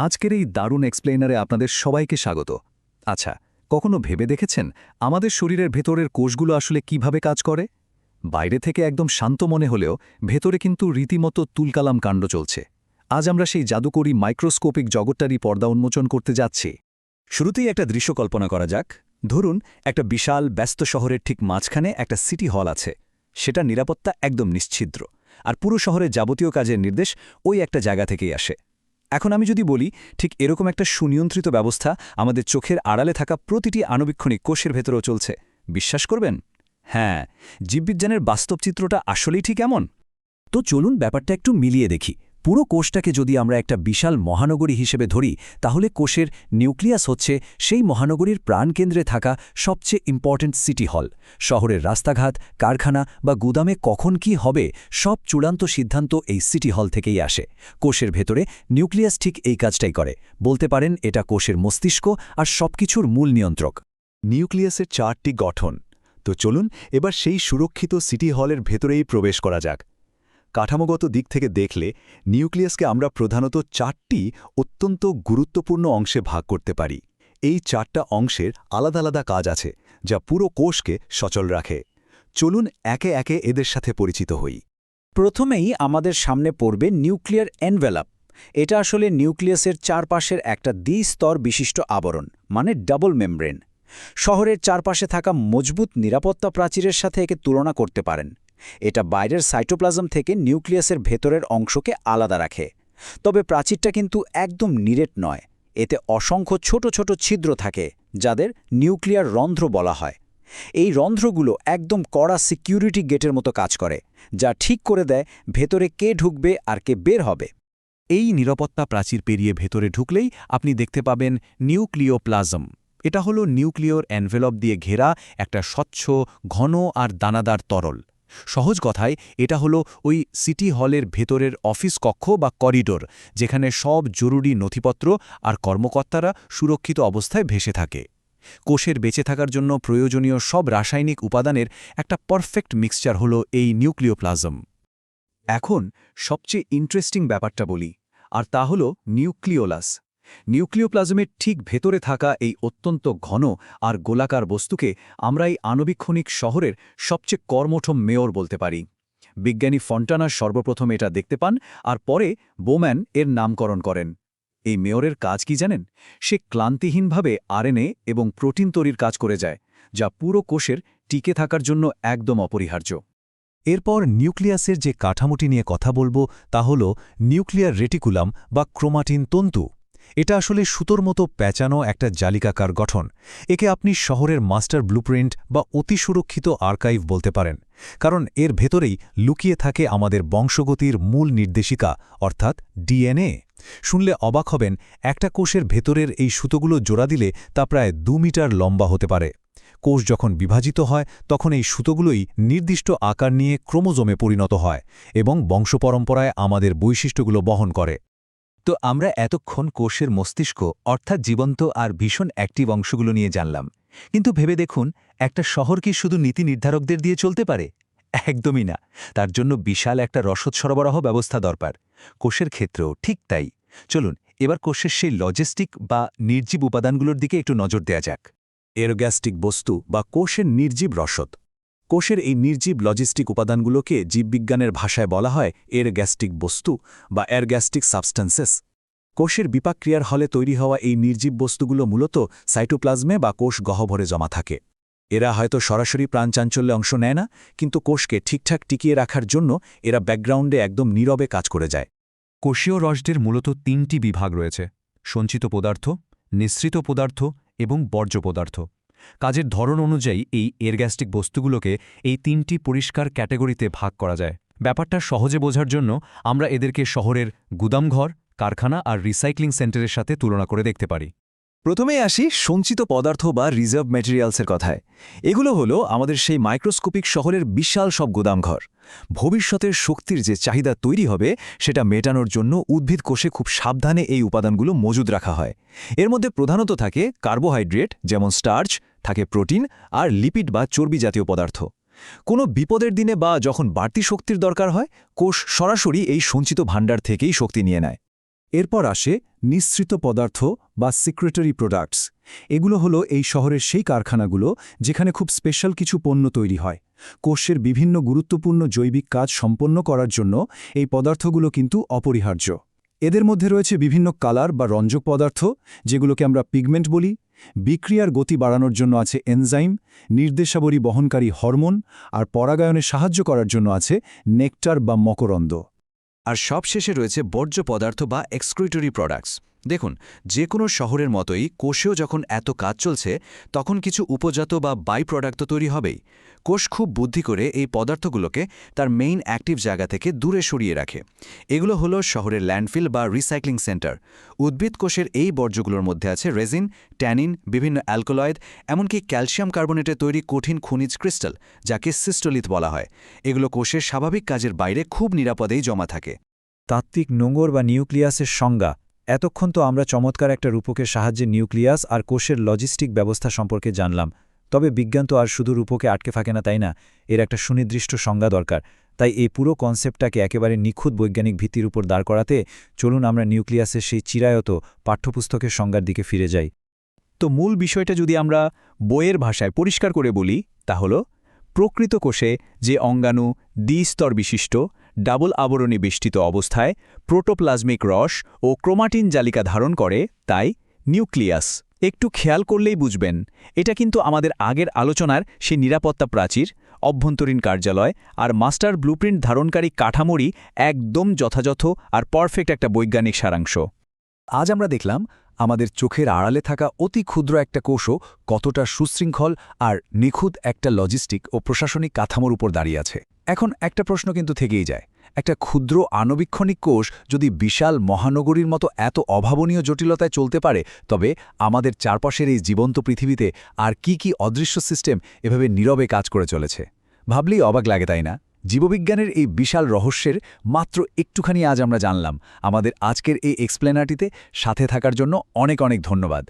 আজকের এই দারুণ এক্সপ্লেইনারে আপনাদের সবাইকে স্বাগত। আচ্ছা, কখনো ভেবে দেখেছেন আমাদের শরীরের ভেতরের কোষগুলো আসলে কিভাবে কাজ করে? বাইরে থেকে একদম শান্ত মনে হলেও ভেতরে কিন্তু রীতিমতো তুলকালাম কাণ্ড চলছে। আজ আমরা সেই জাদুকরী মাইক্রোস্কোপিক জগৎটারই পর্দা উন্মোচন করতে যাচ্ছি। শুরুতেই একটা দৃশ্য কল্পনা করা যাক। ধরুন, একটা বিশাল ব্যস্ত শহরের ঠিক মাঝখানে একটা সিটি হল আছে। সেটার নিরাপত্তা একদম নিশ্ছিদ্র, আর পুরো শহরের যাবতীয় কাজের নির্দেশ ওই একটা জায়গা থেকেই আসে। এখন আমি যদি বলি, ঠিক এরকম একটা সুনিয়ন্ত্রিত ব্যবস্থা আমাদের চোখের আড়ালে থাকা প্রতিটি আণুবীক্ষণিক কোষের ভেতরেও চলছে। বিশ্বাস করবেন? হ্যাঁ, জীববিজ্ঞানের বাস্তব চিত্রটা আসলেই ঠিক এমন। তো চলুন ব্যাপারটা একটু মিলিয়ে দেখি। পুরো কোষটাকে যদি আমরা একটা বিশাল মহানগরী হিসেবে ধরি, তাহলে কোষের নিউক্লিয়াস হচ্ছে সেই মহানগরীর প্রাণকেন্দ্রে থাকা সবচেয়ে ইম্পর্ট্যান্ট সিটি হল। শহরের রাস্তাঘাট, কারখানা বা গুদামে কখন কি হবে, সব চূড়ান্ত সিদ্ধান্ত এই সিটি হল থেকেই আসে। কোষের ভেতরে নিউক্লিয়াস ঠিক এই কাজটাই করে। বলতে পারেন এটা কোষের মস্তিষ্ক আর সবকিছুর মূল নিয়ন্ত্রক। নিউক্লিয়াসের 4টি গঠন। তো চলুন এবার সেই সুরক্ষিত সিটি হলের ভেতরেই প্রবেশ করা যাক। কাঠামোগত দিক থেকে দেখলে নিউক্লিয়াসকে আমরা প্রধানত 4টি অত্যন্ত গুরুত্বপূর্ণ অংশে ভাগ করতে পারি। এই 4টা অংশের আলাদা আলাদা কাজ আছে, যা পুরো কোষকে সচল রাখে। চলুন একে একে এদের সাথে পরিচিত হই। প্রথমেই আমাদের সামনে পড়বে নিউক্লিয়ার এনভেলাপ। এটা আসলে নিউক্লিয়াসের চারপাশের একটা দ্বিস্তর বিশিষ্ট আবরণ, মানে ডাবল মেমব্রেন। শহরের চারপাশে থাকা মজবুত নিরাপত্তা প্রাচীরের সাথে একে তুলনা করতে পারেন। এটা বাইরের সাইটোপ্লাজম থেকে নিউক্লিয়াসের ভেতরের অংশকে আলাদা রাখে। তবে প্রাচীরটা কিন্তু একদম নিরেট নয়। এতে অসংখ্য ছোট ছোট ছিদ্র থাকে, যাদের নিউক্লিয়ার রন্ধ্র বলা হয়। এই রন্ধ্রগুলো একদম কড়া সিকিউরিটি গেটের মতো কাজ করে, যা ঠিক করে দেয় ভেতরে কে ঢুকবে আর কে বের হবে। এই নিরাপত্তা প্রাচীর পেরিয়ে ভেতরে ঢুকলেই আপনি দেখতে পাবেন নিউক্লিওপ্লাজম। এটা হলো নিউক্লিয়র এনভেলপ দিয়ে ঘেরা একটা স্বচ্ছ, ঘন আর দানাদার তরল। সহজ কথায় এটা হলো ওই সিটি হলের ভেতরের অফিস কক্ষ বা করিডোর, যেখানে সব জরুরি নথিপত্র আর কর্মকর্তারা সুরক্ষিত অবস্থায় ভেসে থাকে। কোষের বেঁচে থাকার জন্য প্রয়োজনীয় সব রাসায়নিক উপাদানের একটা পারফেক্ট মিক্সচার হলো এই নিউক্লিওপ্লাজম। এখন সবচেয়ে ইন্টারেস্টিং ব্যাপারটা বলি, আর তা হল নিউক্লিওলাস। নিউক্লিওপ্লাজমের ঠিক ভেতরে থাকা এই অত্যন্ত ঘন আর গোলাকার বস্তুকে আমরা এই আণুবীক্ষণিক শহরের সবচেয়ে কর্মঠম মেয়র বলতে পারি। বিজ্ঞানী ফন্টানা সর্বপ্রথম এটা দেখতে পান, আর পরে বোম্যান এর নামকরণ করেন। এই মেয়রের কাজ কি জানেন? সে ক্লান্তিহীনভাবে আরএনএ এবং প্রোটিন তৈরির কাজ করে যায়, যা পুরো কোষের টিকে থাকার জন্য একদম অপরিহার্য। এরপর নিউক্লিয়াসের যে কাঠামোটি নিয়ে কথা বলবো তা হল নিউক্লিয়ার রেটিকুলাম বা ক্রোমাটিন তন্তু। এটা আসলে সুতোর মতো প্যাঁচানো একটা জালিকাকার গঠন। একে আপনি শহরের মাস্টার ব্লুপ্রিন্ট বা অতি সুরক্ষিত আর্কাইভ বলতে পারেন, কারণ এর ভেতরেই লুকিয়ে থাকে আমাদের বংশগতির মূল নির্দেশিকা, অর্থাৎ ডিএনএ। শুনলে অবাক হবেন, একটা কোষের ভেতরের এই সুতোগুলো জোড়া দিলে তা প্রায় 2 মিটার লম্বা হতে পারে। কোষ যখন বিভাজিত হয়, তখন এই সুতোগুলোই নির্দিষ্ট আকার নিয়ে ক্রোমোজোমে পরিণত হয় এবং বংশপরম্পরায় আমাদের বৈশিষ্ট্যগুলো বহন করে। তো আমরা এতক্ষণ কোষের মস্তিষ্ক অর্থাৎ জীবন্ত আর ভীষণ অ্যাক্টিভ অংশগুলো নিয়ে জানলাম, কিন্তু ভেবে দেখুন, একটা শহর কি শুধু নীতি নির্ধারকদের দিয়ে চলতে পারে? একদমই না। তার জন্য বিশাল একটা রসদ সরবরাহ ব্যবস্থা দরকার। কোষের ক্ষেত্রেও ঠিক তাই। চলুন এবার কোষের সেই লজিস্টিক বা নির্জীব উপাদানগুলোর দিকে একটু নজর দেয়া যাক। এরোগ্যাস্টিক বস্তু বা কোষের নির্জীব রসদ। কোষের এই নির্জীব লজিস্টিক উপাদানগুলোকে জীববিজ্ঞানের ভাষায় বলা হয় এরগ্যাস্টিক বস্তু বা এরগ্যাস্টিক সাবস্ট্যান্সেস। কোষের বিপাকক্রিয়ার হলে তৈরি হওয়া এই নির্জীব বস্তুগুলো মূলত সাইটোপ্লাজমে বা কোষ গহ্বরে জমা থাকে। এরা হয়তো সরাসরি প্রাণচাঞ্চল্যে অংশ নেয় না, কিন্তু কোষকে ঠিকঠাক টিকিয়ে রাখার জন্য এরা ব্যাকগ্রাউন্ডে একদম নীরবে কাজ করে যায়। কোষীয় রসদের মূলত 3টি বিভাগ রয়েছে: সঞ্চিত পদার্থ, নিঃসৃত পদার্থ এবং বর্জ্য পদার্থ। কাজের ধরন অনুযায়ী এই এরগ্যাস্টিক বস্তুগুলোকে এই 3টি পরিষ্কার ক্যাটেগরিতে ভাগ করা যায়। ব্যাপারটা সহজে বোঝার জন্য আমরা এদেরকে শহরের গুদামঘর, কারখানা আর রিসাইক্লিং সেন্টারের সাথে তুলনা করে দেখতে পারি। প্রথমেই আসি সঞ্চিত পদার্থ বা রিজার্ভ ম্যাটেরিয়ালসের কথায়। এগুলো হলো আমাদের সেই মাইক্রোস্কোপিক শহরের বিশাল সব গুদামঘর। ভবিষ্যতের শক্তির যে চাহিদা তৈরি হবে, সেটা মেটানোর জন্য উদ্ভিদ কোষে খুব সাবধানে এই উপাদানগুলো মজুদ রাখা হয়। এর মধ্যে প্রধানত থাকে কার্বোহাইড্রেট যেমন স্টার্চ, থাকে প্রোটিন আর লিপিড বা চর্বি জাতীয় পদার্থ। কোনো বিপদের দিনে বা যখন বাড়তি শক্তির দরকার হয়, কোষ সরাসরি এই সঞ্চিত ভাণ্ডার থেকেই শক্তি নিয়ে নেয়। এরপর আসে নিঃসৃত পদার্থ বা সিক্রেটারি প্রোডাক্টস। এগুলো হলো এই শহরের সেই কারখানাগুলো যেখানে খুব স্পেশাল কিছু পণ্য তৈরি হয়। কোষের বিভিন্ন গুরুত্বপূর্ণ জৈবিক কাজ সম্পন্ন করার জন্য এই পদার্থগুলো কিন্তু অপরিহার্য। এদের মধ্যে রয়েছে বিভিন্ন কালার বা রঞ্জক পদার্থ, যেগুলোকে আমরা পিগমেন্ট বলি। বিক্রিয়ার গতি বাড়ানোর জন্য আছে এনজাইম, নির্দেশাবলী বহনকারী হরমোন, আর পরাগায়নে সাহায্য করার জন্য আছে নেকটার বা মকরন্দ। আর সবশেষে রয়েছে বর্জ্য পদার্থ বা এক্সক্রিটরি প্রোডাক্টস। দেখুন, যে কোনো শহরের মতোই কোষেও যখন এত কাজ চলছে, তখন কিছু উপজাত বা বাই প্রোডাক্ট তৈরি হবেই। কোষ খুব বুদ্ধি করে এই পদার্থগুলোকে তার মেইন অ্যাক্টিভ জায়গা থেকে দূরে সরিয়ে রাখে। এগুলো হলো শহরের ল্যান্ডফিল বা রিসাইক্লিং সেন্টার। উদ্ভিদ কোষের এই বর্জ্যগুলোর মধ্যে আছে রেজিন, ট্যানিন, বিভিন্ন অ্যালকোলয়েড, এমনকি ক্যালসিয়াম কার্বনেটে তৈরি কঠিন খনিজ ক্রিস্টাল, যাকে সিস্টোলিথ বলা হয়। এগুলো কোষের স্বাভাবিক কাজের বাইরে খুব নিরাপদেই জমা থাকে। তাত্ত্বিক নোঙর বা নিউক্লিয়াসের সংজ্ঞা। এতক্ষণ তো আমরা চমৎকার একটা রূপকের সাহায্যে নিউক্লিয়াস আর কোষের লজিস্টিক ব্যবস্থা সম্পর্কে জানলাম। তবে বিজ্ঞান তো আর শুধু রূপকে আটকে থাকে না, তাই না? এর একটা সুনির্দিষ্ট সংজ্ঞা দরকার। তাই এই পুরো কনসেপ্টটাকে একেবারে নিখুঁত বৈজ্ঞানিক ভিত্তির উপর দাঁড় করাতে চলুন আমরা নিউক্লিয়াসের সেই চিরায়ত পাঠ্যপুস্তকের সংজ্ঞার দিকে ফিরে যাই। তো মূল বিষয়টা যদি আমরা বইয়ের ভাষায় পরিষ্কার করে বলি, তা হল প্রকৃত কোষে যে অঙ্গাণু দ্বিস্তর বিশিষ্ট ডাবল আবরণী বেষ্টিত অবস্থায় প্রোটোপ্লাজমিক রস ও ক্রোমাটিন জালিকা ধারণ করে, তাই নিউক্লিয়াস। একটু খেয়াল করলেই বুঝবেন, এটা কিন্তু আমাদের আগের আলোচনার সেই নিরাপত্তা প্রাচীর, অভ্যন্তরীণ কার্যালয় আর মাস্টার ব্লুপ্রিন্ট ধারণকারী কাঠামোরই একদম যথাযথ আর পারফেক্ট একটা বৈজ্ঞানিক সারাংশ। আজ আমরা দেখলাম আমাদের চোখের আড়ালে থাকা অতি ক্ষুদ্র একটা কোষও কতটা সুশৃঙ্খল আর নিখুঁত একটা লজিস্টিক ও প্রশাসনিক কাঠামোর উপর দাঁড়িয়ে আছে। এখন একটা প্রশ্ন কিন্তু থেকেই যায়, একটা ক্ষুদ্র আণবিক্ষণিক কোষ যদি বিশাল মহানগরীর মতো এত অভাবনীয় জটিলতায় চলতে পারে, তবে আমাদের চারপাশের এই জীবন্ত পৃথিবীতে আর কি অদৃশ্য সিস্টেম এভাবে নীরবে কাজ করে চলেছে? ভাবলেই অবাক লাগে, তাই না? জীববিজ্ঞানের এই বিশাল রহস্যের মাত্র একটুখানি আজ আমরা জানলাম। আমাদের আজকের এই এক্সপ্লেনারটিতে সাথে থাকার জন্য অনেক অনেক ধন্যবাদ।